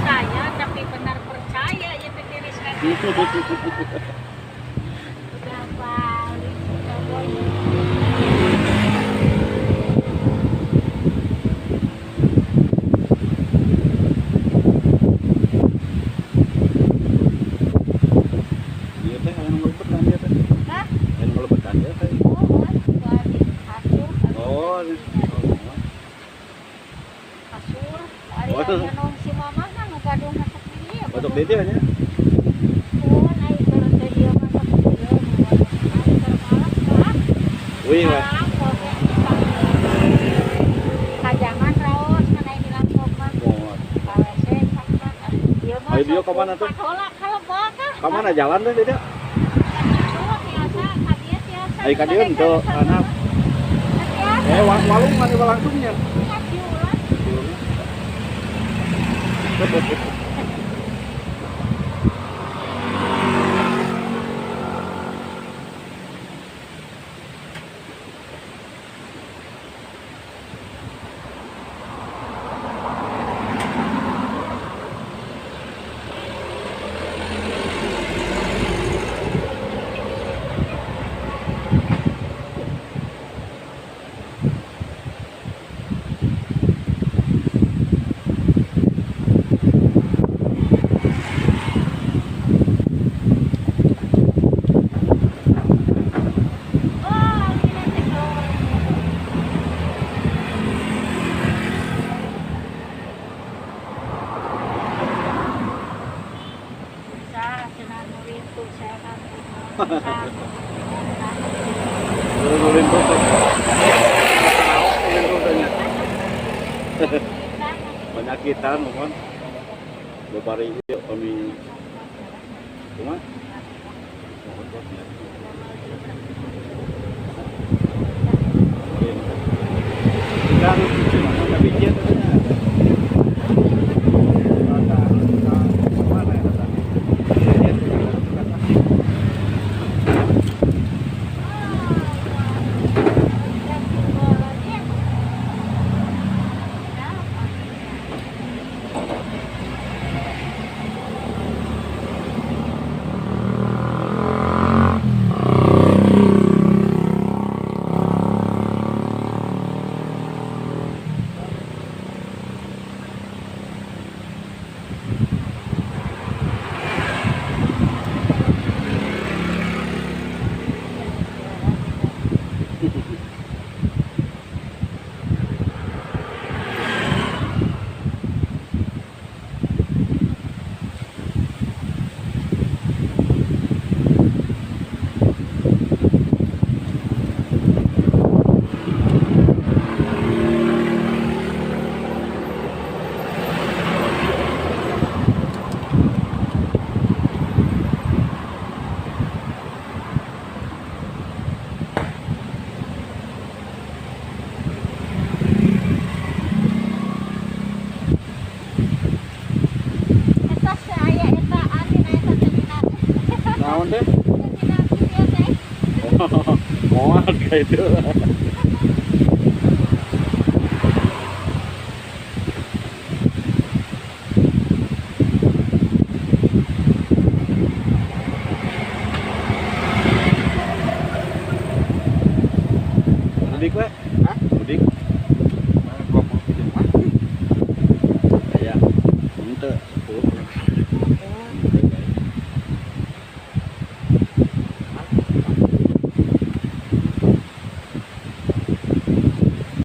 Saya tapi benar percaya ya Tiris kan. Udah balik udah boy. Iya teh anu ngelebetan dia teh. Hah? Anu ngelebetan dia teh. Oh, balik kasur. Oh. Kasur. Ari Oh, aya nong si mama mah ngagadung masak di dieu. Batuk di dia nya. Oh, ai keur teh dieu masak di dieu. Wih, wah. Kajangan raos mana ini langsung mah. Oh. Kawese sampat. Dieu mah. Ayo dia ke mana tuh? Kaholak kalebak. Ka mana jalan teh dia? Ai ka dieu teu anak. Walung mana langsungnya. Ulin tuh. Penyakitan mohon. Bebari ieu kami. Kumaha? Kan tapi dia naon teh? Moal kayak itu. Mudik we? Hah? Mudik?